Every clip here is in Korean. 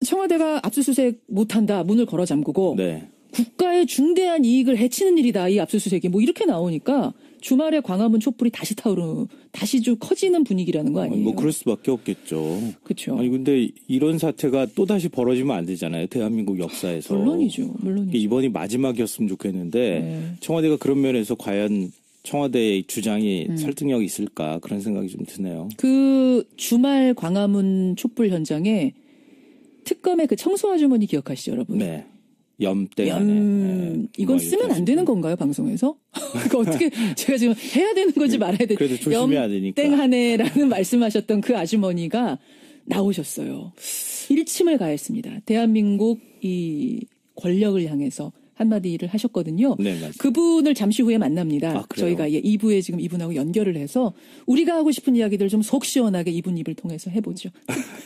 청와대가 압수수색 못한다. 문을 걸어 잠그고 네. 국가의 중대한 이익을 해치는 일이다. 이 압수수색이 뭐 이렇게 나오니까 주말에 광화문 촛불이 다시 좀 커지는 분위기라는 거 아니에요? 뭐 그럴 수밖에 없겠죠. 그렇죠. 아니 근데 이런 사태가 또 다시 벌어지면 안 되잖아요. 대한민국 역사에서. 물론이죠. 이번이 마지막이었으면 좋겠는데 네. 청와대가 그런 면에서 과연 청와대의 주장이 설득력이 있을까 그런 생각이 좀 드네요. 그 주말 광화문 촛불 현장에 특검의 그 청소 아주머니 기억하시죠, 여러분? 네. 네. 이건 쓰면 안 되는 건가요, 방송에서? 그러니까 어떻게 제가 지금 해야 되는 건지 말아야 되는. 그래도 조심해야 되니까. 염땡하네라는 말씀하셨던 그 아주머니가 나오셨어요. 일침을 가했습니다. 대한민국 이 권력을 향해서 한마디를 하셨거든요. 네, 맞습니다. 그분을 잠시 후에 만납니다. 아, 그래요? 저희가 2부에 지금 이분하고 연결을 해서 우리가 하고 싶은 이야기들 좀 속 시원하게 이분 입을 통해서 해보죠.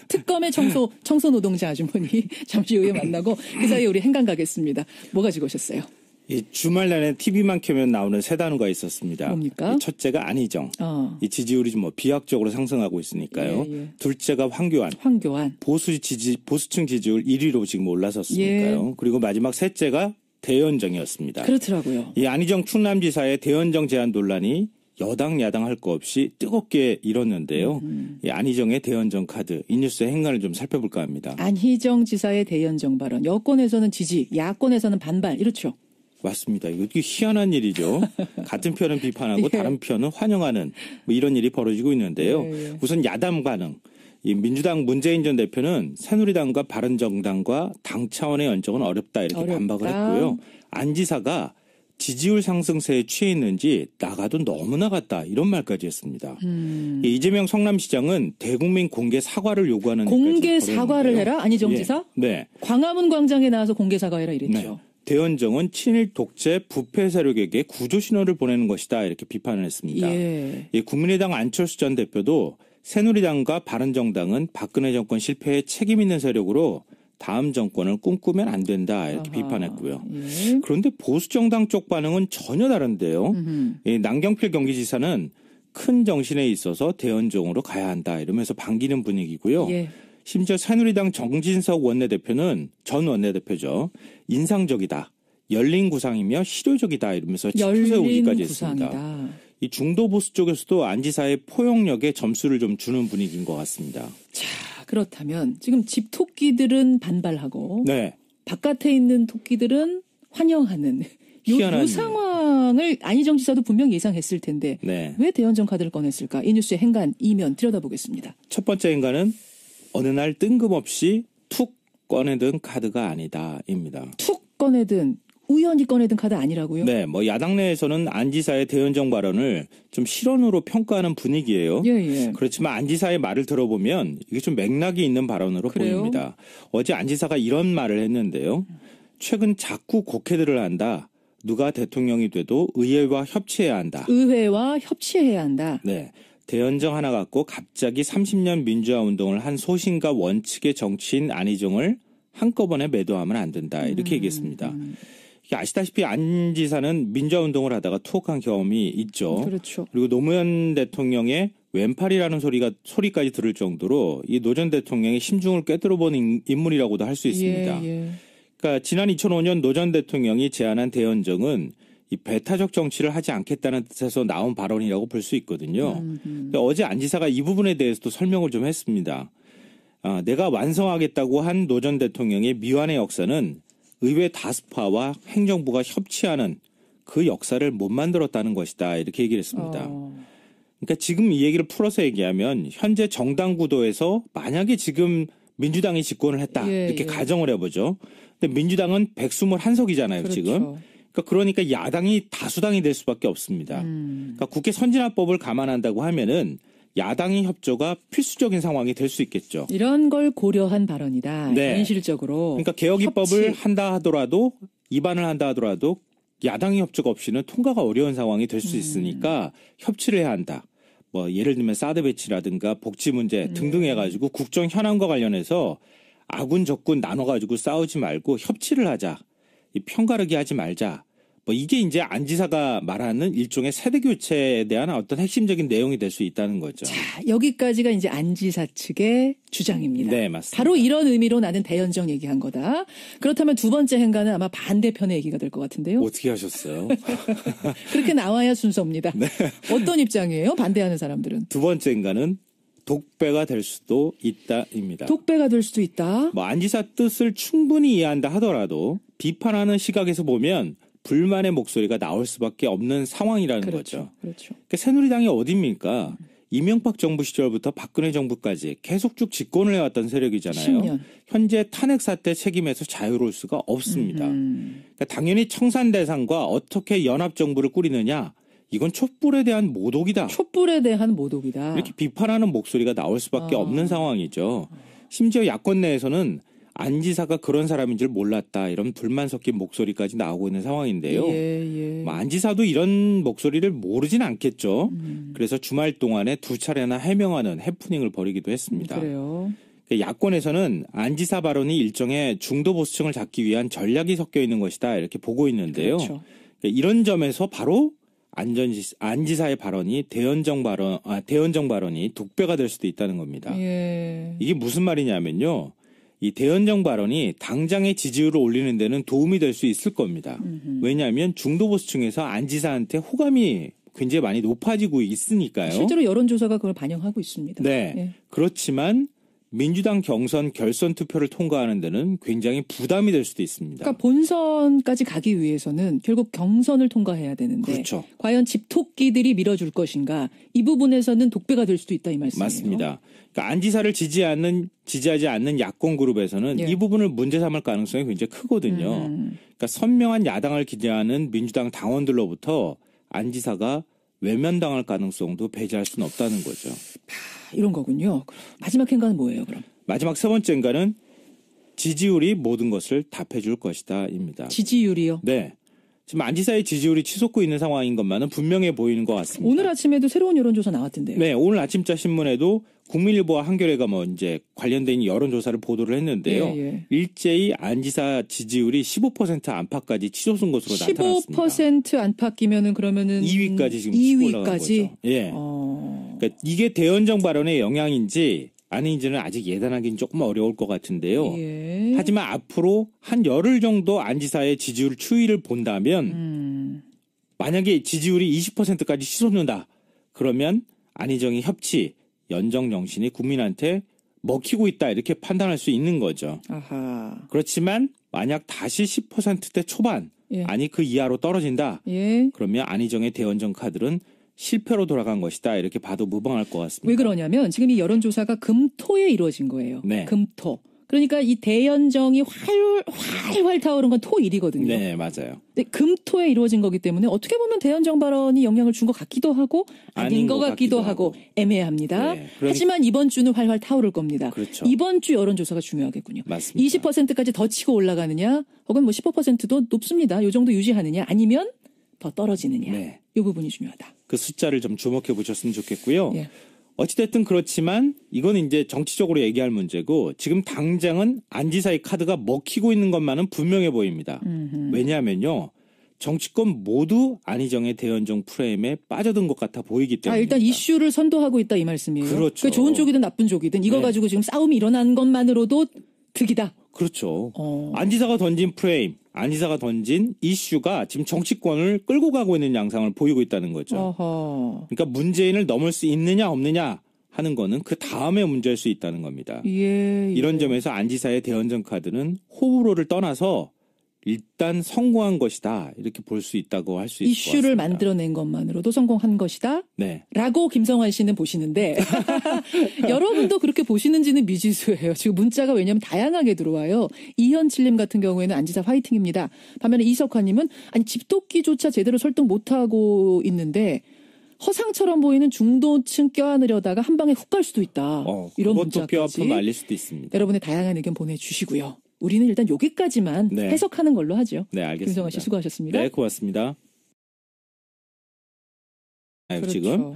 특검의 청소 노동자 아주머니 잠시 후에 만나고 그 사이에 우리 행간 가겠습니다. 뭐 가지고 오셨어요? 이 주말 내내 TV만 켜면 나오는 세 단어가 있었습니다. 뭡니까? 첫째가 안희정. 이 지지율이 좀 비약적으로 상승하고 있으니까요. 예. 둘째가 황교안. 보수층 지지율 1위로 지금 올라섰으니까요. 예. 그리고 마지막 셋째가 대연정이었습니다. 그렇더라고요. 이 안희정 충남지사의 대연정 제안 논란이 여당 야당 할 거 없이 뜨겁게 일었는데요. 이 안희정의 대연정 카드, 이 뉴스의 행간을 좀 살펴볼까 합니다. 안희정 지사의 대연정 발언. 여권에서는 지지, 야권에서는 반발. 이렇죠. 맞습니다. 이거 희한한 일이죠. 같은 편은 비판하고 예. 다른 편은 환영하는 뭐 이런 일이 벌어지고 있는데요. 예. 우선 야당 반응. 이 민주당 문재인 전 대표는 새누리당과 바른정당과 당 차원의 연정은 어렵다 이렇게 반박을 했고요. 안 지사가 지지율 상승세에 취해 있는지 나가도 너무 나갔다 이런 말까지 했습니다. 이재명 성남시장은 대국민 공개 사과를 요구하는 공개 사과를 해라? 안희정 지사? 네. 광화문 광장에 나와서 공개 사과해라 이랬죠. 네. 대연정은 친일 독재 부패 세력에게 구조 신호를 보내는 것이다 이렇게 비판을 했습니다. 예. 국민의당 안철수 전 대표도 새누리당과 바른정당은 박근혜 정권 실패에 책임 있는 세력으로 다음 정권을 꿈꾸면 안 된다 이렇게 비판했고요. 예. 그런데 보수정당 쪽 반응은 전혀 다른데요. 남경필 경기지사는 큰 정신에 있어서 대연정으로 가야 한다 이러면서 반기는 분위기고요. 예. 심지어 새누리당 정진석 원내대표는 전 원내대표죠. 인상적이다. 열린 구상이며 실효적이다 이러면서 치솟아 오기까지 했습니다. 이 중도 보수 쪽에서도 안 지사의 포용력에 점수를 좀 주는 분위기인 것 같습니다. 자, 그렇다면 지금 집 토끼들은 반발하고 네. 바깥에 있는 토끼들은 환영하는 이 상황을 안희정 지사도 분명 예상했을 텐데 네. 왜 대연정 카드를 꺼냈을까? 이 뉴스의 행간 이면 들여다보겠습니다. 첫 번째 행간은 어느 날 뜬금없이 툭 꺼내든 카드가 아니다입니다. 툭 꺼내든 우연히 꺼내든 카드 아니라고요? 네, 뭐 야당 내에서는 안 지사의 대연정 발언을 좀 실언으로 평가하는 분위기예요. 예. 그렇지만 안 지사의 말을 들어보면 이게 좀 맥락이 있는 발언으로 그래요? 보입니다. 어제 안 지사가 이런 말을 했는데요. 최근 자꾸 곡해들을 한다. 누가 대통령이 돼도 의회와 협치해야 한다. 의회와 협치해야 한다. 네. 대연정 하나 갖고 갑자기 30년 민주화 운동을 한 소신과 원칙의 정치인 안희정을 한꺼번에 매도하면 안 된다. 이렇게 얘기했습니다. 아시다시피 안 지사는 민주화 운동을 하다가 투옥한 경험이 있죠. 그렇죠. 그리고 노무현 대통령의 왼팔이라는 소리까지 들을 정도로 이 노 전 대통령의 심중을 꿰뚫어본 인물이라고도 할 수 있습니다. 예. 그러니까 지난 2005년 노 전 대통령이 제안한 대연정은 이 배타적 정치를 하지 않겠다는 뜻에서 나온 발언이라고 볼 수 있거든요. 어제 안 지사가 이 부분에 대해서도 설명을 좀 했습니다. 내가 완성하겠다고 한 노 전 대통령의 미완의 역사는 의회 다수파와 행정부가 협치하는 그 역사를 못 만들었다는 것이다. 이렇게 얘기를 했습니다. 그러니까 지금 이 얘기를 풀어서 얘기하면 현재 정당 구도에서 만약에 지금 민주당이 집권을 했다. 이렇게 가정을 해보죠. 근데 민주당은 121석이잖아요. 그렇죠. 지금. 그러니까 야당이 다수당이 될 수밖에 없습니다. 그러니까 국회 선진화법을 감안한다고 하면은 야당의 협조가 필수적인 상황이 될 수 있겠죠. 이런 걸 고려한 발언이다. 네. 현실적으로. 그러니까 개혁 입법을 한다 하더라도 입안을 한다 하더라도 야당의 협조가 없이는 통과가 어려운 상황이 될 수 있으니까 협치를 해야 한다. 뭐 예를 들면 사드 배치라든가 복지 문제 등등 해가지고 국정 현안과 관련해서 아군 적군 나눠가지고 싸우지 말고 협치를 하자. 이 편가르기 하지 말자. 뭐 이게 이제 안 지사가 말하는 일종의 세대 교체에 대한 어떤 핵심적인 내용이 될 수 있다는 거죠. 자, 여기까지가 이제 안 지사 측의 주장입니다. 네, 맞습니다. 바로 이런 의미로 나는 대연정 얘기한 거다. 그렇다면 두 번째 행간은 아마 반대편의 얘기가 될 것 같은데요. 어떻게 하셨어요? 그렇게 나와야 순서입니다. 네. 어떤 입장이에요? 반대하는 사람들은. 두 번째 인간은 독배가 될 수도 있다입니다. 독배가 될 수도 있다. 뭐 안 지사 뜻을 충분히 이해한다 하더라도 비판하는 시각에서 보면 불만의 목소리가 나올 수밖에 없는 상황이라는 그렇죠. 거죠. 그렇죠. 그러니까 새누리당이 어딥니까? 이명박 정부 시절부터 박근혜 정부까지 계속 쭉 집권을 해왔던 세력이잖아요. 10년. 현재 탄핵 사태 책임에서 자유로울 수가 없습니다. 그러니까 당연히 청산 대상과 어떻게 연합 정부를 꾸리느냐, 이건 촛불에 대한 모독이다. 촛불에 대한 모독이다. 이렇게 비판하는 목소리가 나올 수밖에 없는 상황이죠. 심지어 야권 내에서는 안 지사가 그런 사람인 줄 몰랐다, 이런 불만 섞인 목소리까지 나오고 있는 상황인데요. 예. 뭐 안 지사도 이런 목소리를 모르진 않겠죠. 그래서 주말 동안에 두 차례나 해명하는 해프닝을 벌이기도 했습니다. 그래요. 야권에서는 안 지사 발언이 일종의 중도 보수층을 잡기 위한 전략이 섞여 있는 것이다, 이렇게 보고 있는데요. 그렇죠. 이런 점에서 바로 안 지사의 발언이 대연정 발언이 독배가 될 수도 있다는 겁니다. 예. 이게 무슨 말이냐면요. 이 대연정 발언이 당장의 지지율을 올리는 데는 도움이 될 수 있을 겁니다. 왜냐하면 중도 보수층에서 안 지사한테 호감이 굉장히 많이 높아지고 있으니까요. 실제로 여론조사가 그걸 반영하고 있습니다. 네. 예. 그렇지만 민주당 경선 결선 투표를 통과하는 데는 굉장히 부담이 될 수도 있습니다. 그러니까 본선까지 가기 위해서는 결국 경선을 통과해야 되는데 그렇죠. 과연 집토끼들이 밀어줄 것인가, 이 부분에서는 독배가 될 수도 있다, 이 말씀이에요. 맞습니다. 그러니까 안 지사를 지지하지 않는 야권 그룹에서는 예. 이 부분을 문제 삼을 가능성이 굉장히 크거든요. 그러니까 선명한 야당을 기대하는 민주당 당원들로부터 안 지사가 외면당할 가능성도 배제할 수는 없다는 거죠. 이런 거군요. 마지막 행간은 뭐예요, 그럼? 마지막 세 번째 인가는 지지율이 모든 것을 답해줄 것이다입니다. 지지율이요? 네. 지금 안 지사의 지지율이 치솟고 있는 상황인 것만은 분명해 보이는 것 같습니다. 오늘 아침에도 새로운 여론조사 나왔던데요. 네, 오늘 아침자 신문에도 국민일보와 한겨레가 뭐 이제 관련된 여론조사를 보도를 했는데요. 예. 일제히 안 지사 지지율이 15% 안팎까지 치솟은 것으로 나타났습니다. 15% 안팎이면은 그러면은 2위까지 지금 치고 올라간 거죠. 예. 그러니까 이게 대연정 발언의 영향인지 아닌지는 아직 예단하기는 조금 어려울 것 같은데요. 예. 하지만 앞으로 한 열흘 정도 안 지사의 지지율 추이를 본다면 만약에 지지율이 20%까지 치솟는다, 그러면 안희정의 협치, 연정 정신이 국민한테 먹히고 있다, 이렇게 판단할 수 있는 거죠. 아하. 그렇지만 만약 다시 10%대 초반, 예. 아니 그 이하로 떨어진다, 예. 그러면 안희정의 대연정 카드는 실패로 돌아간 것이다, 이렇게 봐도 무방할 것 같습니다. 왜 그러냐면 지금 이 여론조사가 금토에 이루어진 거예요. 네. 금토. 그러니까 이 대연정이 활활 타오른 건 토일이거든요. 네, 맞아요. 근데 금토에 이루어진 거기 때문에 어떻게 보면 대연정 발언이 영향을 준 것 같기도 하고 아닌 것 같기도 하고 애매합니다. 네, 하지만 이번 주는 활활 타오를 겁니다. 그렇죠. 이번 주 여론조사가 중요하겠군요. 맞습니다. 20%까지 더 치고 올라가느냐, 혹은 뭐 15%도 높습니다. 이 정도 유지하느냐, 아니면 더 떨어지느냐. 네. 이 부분이 중요하다. 그 숫자를 좀 주목해 보셨으면 좋겠고요. 예. 어찌됐든 그렇지만 이건 이제 정치적으로 얘기할 문제고, 지금 당장은 안 지사의 카드가 먹히고 있는 것만은 분명해 보입니다. 왜냐하면요, 정치권 모두 안희정의 대연정 프레임에 빠져든 것 같아 보이기 때문에. 일단 이슈를 선도하고 있다, 이 말씀이에요. 그렇죠. 그러니까 좋은 쪽이든 나쁜 쪽이든 이거 네. 가지고 지금 싸움이 일어난 것만으로도 득이다. 그렇죠. 안 지사가 던진 프레임, 안 지사가 던진 이슈가 지금 정치권을 끌고 가고 있는 양상을 보이고 있다는 거죠. 어허. 그러니까 문재인을 넘을 수 있느냐 없느냐 하는 거는 그 다음에 문제일 수 있다는 겁니다. 예. 이런 점에서 안 지사의 대연정 카드는 호불호를 떠나서 일단 성공한 것이다, 이렇게 볼 수 있다고 할 수 있을 것 같습니다. 이슈를 만들어낸 것만으로도 성공한 것이다. 네. 라고 김성환 씨는 보시는데 여러분도 그렇게 보시는지는 미지수예요. 지금 문자가 왜냐하면 다양하게 들어와요. 이현칠님 같은 경우에는 안지사 화이팅입니다. 반면에 이석환님은 아니 집토끼조차 제대로 설득 못하고 있는데 허상처럼 보이는 중도층 껴안으려다가 한 방에 훅 갈 수도 있다. 이런 그것도 뼈 문자까지 아픈 말릴 수도 있습니다. 여러분의 다양한 의견 보내주시고요. 우리는 일단 여기까지만 네. 해석하는 걸로 하죠. 네, 알겠습니다. 김성환 씨 수고하셨습니다. 네, 고맙습니다. 그렇죠. 지금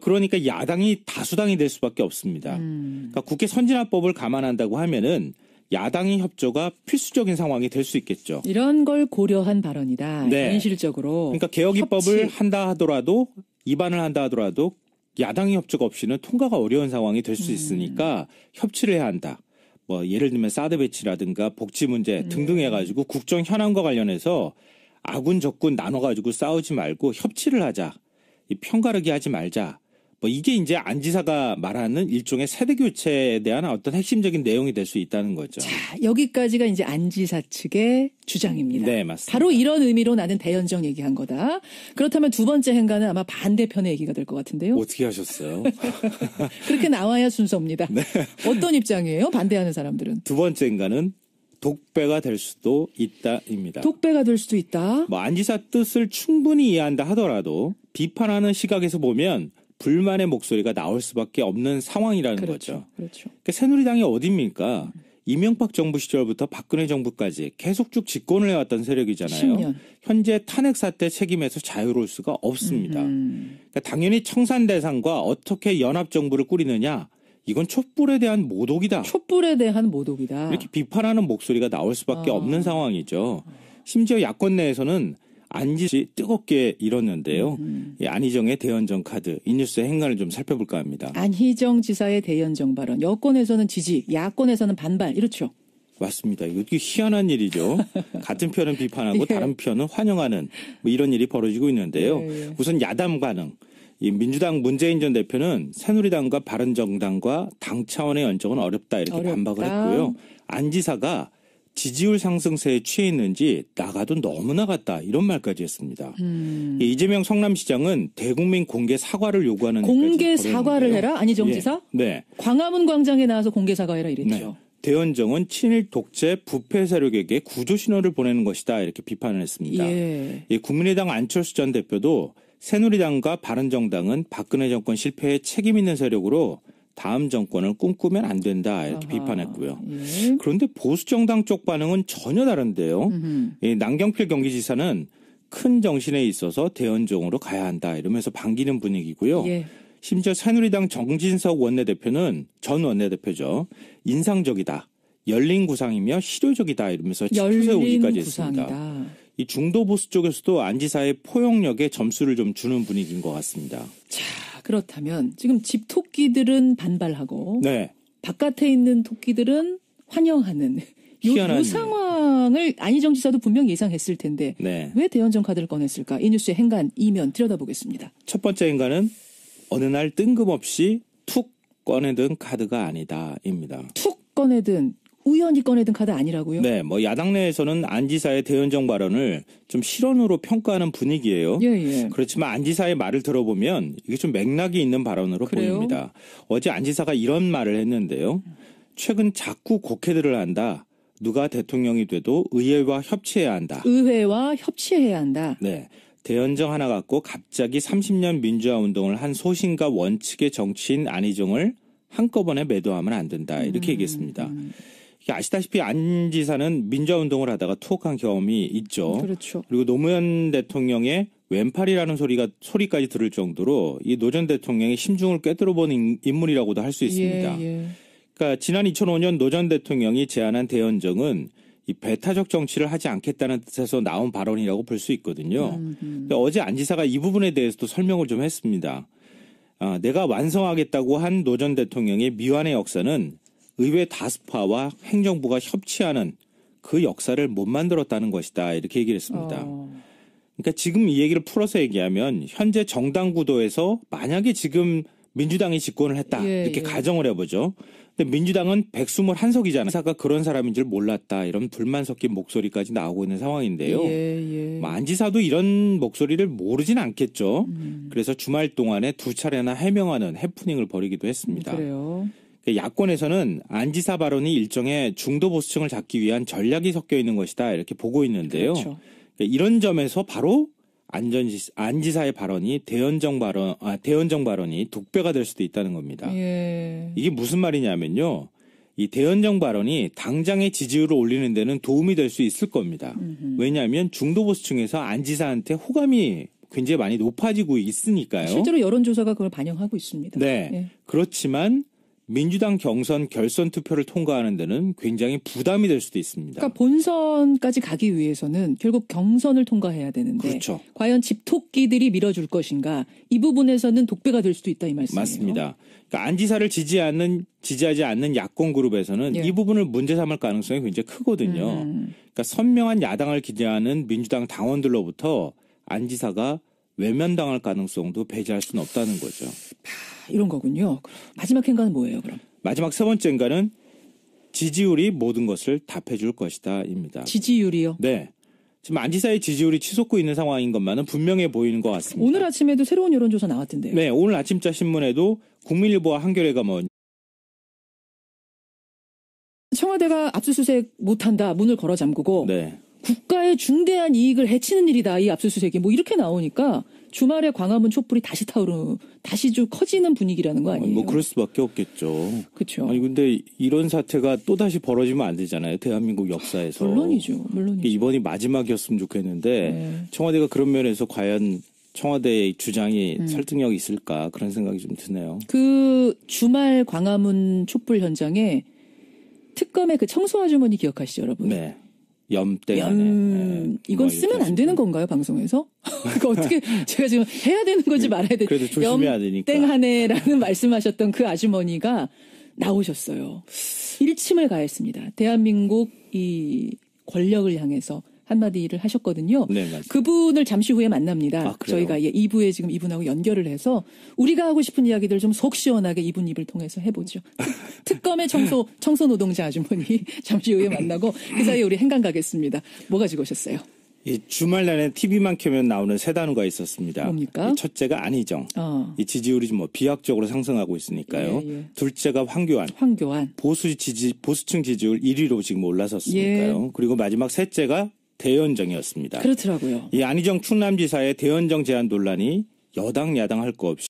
그러니까 야당이 다수당이 될 수밖에 없습니다. 그러니까 국회 선진화법을 감안한다고 하면은 야당의 협조가 필수적인 상황이 될 수 있겠죠. 이런 걸 고려한 발언이다. 네. 현실적으로. 그러니까 개혁 입법을 한다 하더라도 입안을 한다 하더라도 야당의 협조가 없이는 통과가 어려운 상황이 될 수 있으니까 협치를 해야 한다. 뭐 예를 들면 사드 배치라든가 복지 문제 등등 해가지고 국정 현안과 관련해서 아군 적군 나눠가지고 싸우지 말고 협치를 하자. 이 편가르기 하지 말자. 뭐 이게 이제 안 지사가 말하는 일종의 세대 교체에 대한 어떤 핵심적인 내용이 될 수 있다는 거죠. 자, 여기까지가 이제 안 지사 측의 주장입니다. 네, 맞습니다. 바로 이런 의미로 나는 대연정 얘기한 거다. 그렇다면 두 번째 행간은 아마 반대편의 얘기가 될 것 같은데요. 어떻게 하셨어요? 그렇게 나와야 순서입니다. 네. 어떤 입장이에요? 반대하는 사람들은. 두 번째 인간은 독배가 될 수도 있다입니다. 독배가 될 수도 있다. 뭐 안 지사 뜻을 충분히 이해한다 하더라도 비판하는 시각에서 보면 불만의 목소리가 나올 수밖에 없는 상황이라는 그렇죠. 거죠. 그렇죠. 그러니까 새누리당이 어딥니까? 이명박 정부 시절부터 박근혜 정부까지 계속 쭉 집권을 해왔던 세력이잖아요. 10년. 현재 탄핵 사태 책임에서 자유로울 수가 없습니다. 그러니까 당연히 청산 대상과 어떻게 연합 정부를 꾸리느냐, 이건 촛불에 대한 모독이다. 촛불에 대한 모독이다. 이렇게 비판하는 목소리가 나올 수밖에 없는 상황이죠. 심지어 야권 내에서는 안지시 뜨겁게 일었는데요. 이 안희정의 대연정 카드, 이 뉴스의 행간을 좀 살펴볼까 합니다. 안희정 지사의 대연정 발언. 여권에서는 지지, 야권에서는 반발. 이렇죠. 맞습니다. 이게 희한한 일이죠. 같은 편은 비판하고 예. 다른 편은 환영하는 뭐 이런 일이 벌어지고 있는데요. 예. 우선 야당 반응. 이 민주당 문재인 전 대표는 새누리당과 바른정당과 당 차원의 연정은 어렵다 이렇게 반박을 했고요. 안 지사가 지지율 상승세에 취해 있는지 나가도 너무 나갔다 이런 말까지 했습니다. 이재명 성남시장은 대국민 공개 사과를 요구하는 공개 사과를 해라? 안희정 예. 지사? 네. 광화문 광장에 나와서 공개 사과해라 이랬죠. 네. 대연정은 친일 독재 부패 세력에게 구조 신호를 보내는 것이다 이렇게 비판을 했습니다. 예. 국민의당 안철수 전 대표도 새누리당과 바른정당은 박근혜 정권 실패에 책임 있는 세력으로 다음 정권을 꿈꾸면 안 된다 이렇게 비판했고요. 예. 그런데 보수정당 쪽 반응은 전혀 다른데요. 남경필 경기지사는 큰 정신에 있어서 대연정으로 가야 한다 이러면서 반기는 분위기고요. 예. 심지어 새누리당 정진석 원내대표는 전 원내대표죠. 인상적이다. 열린 구상이며 실효적이다 이러면서 치솟아오기까지 했습니다. 이 중도 보수 쪽에서도 안 지사의 포용력에 점수를 좀 주는 분위기인 것 같습니다. 자, 그렇다면 지금 집 토끼들은 반발하고 네. 바깥에 있는 토끼들은 환영하는 요 상황을 안희정 지사도 분명 예상했을 텐데 네. 왜 대연정 카드를 꺼냈을까? 이 뉴스의 행간 이면 들여다보겠습니다. 첫 번째 행간은 어느 날 뜬금없이 툭 꺼내든 카드가 아니다입니다. 툭 꺼내든 우연히 꺼내든 카드 아니라고요? 네, 뭐 야당 내에서는 안 지사의 대연정 발언을 좀 실언으로 평가하는 분위기예요. 예. 그렇지만 안 지사의 말을 들어보면 이게 좀 맥락이 있는 발언으로 그래요? 보입니다. 어제 안 지사가 이런 말을 했는데요. 최근 자꾸 곡해들을 한다. 누가 대통령이 돼도 의회와 협치해야 한다. 의회와 협치해야 한다. 네. 대연정 하나 갖고 갑자기 30년 민주화 운동을 한 소신과 원칙의 정치인 안희정을 한꺼번에 매도하면 안 된다. 이렇게 얘기했습니다. 아시다시피 안 지사는 민주화 운동을 하다가 투옥한 경험이 있죠. 그렇죠. 그리고 노무현 대통령의 왼팔이라는 소리까지 들을 정도로 이 노 전 대통령의 심중을 꿰뚫어본 인물이라고도 할 수 있습니다. 예. 그러니까 지난 2005년 노 전 대통령이 제안한 대연정은 이 배타적 정치를 하지 않겠다는 뜻에서 나온 발언이라고 볼 수 있거든요. 근데 어제 안 지사가 이 부분에 대해서도 설명을 좀 했습니다. 내가 완성하겠다고 한 노 전 대통령의 미완의 역사는 의회 다수파와 행정부가 협치하는 그 역사를 못 만들었다는 것이다. 이렇게 얘기를 했습니다. 그러니까 지금 이 얘기를 풀어서 얘기하면 현재 정당 구도에서 만약에 지금 민주당이 집권을 했다. 이렇게 가정을 해보죠. 근데 민주당은 121석이잖아요. 사가 그런 사람인 줄 몰랐다. 이런 불만 섞인 목소리까지 나오고 있는 상황인데요. 뭐 안 지사도 이런 목소리를 모르진 않겠죠. 그래서 주말 동안에 두 차례나 해명하는 해프닝을 벌이기도 했습니다. 그래요. 야권에서는 안 지사 발언이 일종의 중도 보수층을 잡기 위한 전략이 섞여 있는 것이다. 이렇게 보고 있는데요. 그렇죠. 이런 점에서 바로 안 지사의 발언이 대연정 발언이 독배가 될 수도 있다는 겁니다. 이게 무슨 말이냐면요. 이 대연정 발언이 당장의 지지율을 올리는 데는 도움이 될 수 있을 겁니다. 왜냐하면 중도 보수층에서 안 지사한테 호감이 굉장히 많이 높아지고 있으니까요. 실제로 여론조사가 그걸 반영하고 있습니다. 네. 그렇지만 민주당 경선 결선 투표를 통과하는 데는 굉장히 부담이 될 수도 있습니다. 그러니까 본선까지 가기 위해서는 결국 경선을 통과해야 되는데 그렇죠. 과연 집토끼들이 밀어줄 것인가 이 부분에서는 독배가 될 수도 있다 이 말씀이에요. 맞습니다. 그러니까 안 지사를 지지하지 않는 야권 그룹에서는 예. 이 부분을 문제 삼을 가능성이 굉장히 크거든요. 그러니까 선명한 야당을 기대하는 민주당 당원들로부터 안 지사가 외면당할 가능성도 배제할 수는 없다는 거죠. 이런 거군요. 마지막 행간은 뭐예요, 그럼? 마지막 세 번째 행간은 지지율이 모든 것을 답해줄 것이다입니다. 지지율이요? 네. 지금 안 지사의 지지율이 치솟고 있는 상황인 것만은 분명해 보이는 것 같습니다. 오늘 아침에도 새로운 여론조사 나왔던데요. 네, 오늘 아침자 신문에도 국민일보와 한겨레가 청와대가 압수수색 못한다, 문을 걸어 잠그고 네. 국가의 중대한 이익을 해치는 일이다, 이 압수수색이. 뭐 이렇게 나오니까 주말에 광화문 촛불이 다시 좀 커지는 분위기라는 거 아니에요? 뭐 그럴 수밖에 없겠죠. 그렇죠. 아니 근데 이런 사태가 또 다시 벌어지면 안 되잖아요. 대한민국 역사에서. 물론이죠. 이번이 마지막이었으면 좋겠는데 네. 청와대가 그런 면에서 과연 청와대의 주장이 설득력이 있을까 그런 생각이 좀 드네요. 그 주말 광화문 촛불 현장에 특검의 그 청소 아주머니 기억하시죠, 여러분? 네. 네. 이건 쓰면 안 되는 건가요, 방송에서? 그러니까 어떻게 제가 지금 해야 되는 건지 말아야 되는지. 그래도 조심해야 되니까. 염땡하네라는 말씀하셨던 그 아주머니가 나오셨어요. 일침을 가했습니다. 대한민국 이 권력을 향해서 한마디를 하셨거든요. 네, 맞습니다. 그분을 잠시 후에 만납니다. 아, 그래요? 저희가 2부에 지금 이분하고 연결을 해서 우리가 하고 싶은 이야기들 좀 속 시원하게 이분 입을 통해서 해보죠. 특검의 청소 노동자 아주머니 잠시 후에 만나고 그 사이에 우리 행간 가겠습니다. 뭐 가지고 오셨어요? 이 주말 내내 TV만 켜면 나오는 세 단어가 있었습니다. 뭡니까? 이 첫째가 안희정. 이 지지율이 좀 비약적으로 상승하고 있으니까요. 예. 둘째가 황교안. 보수층 지지율 1위로 지금 올라섰으니까요. 예. 그리고 마지막 셋째가 대연정이었습니다. 그렇더라고요. 이 안희정 충남지사의 대연정 제안 논란이 여당 야당 할 거 없이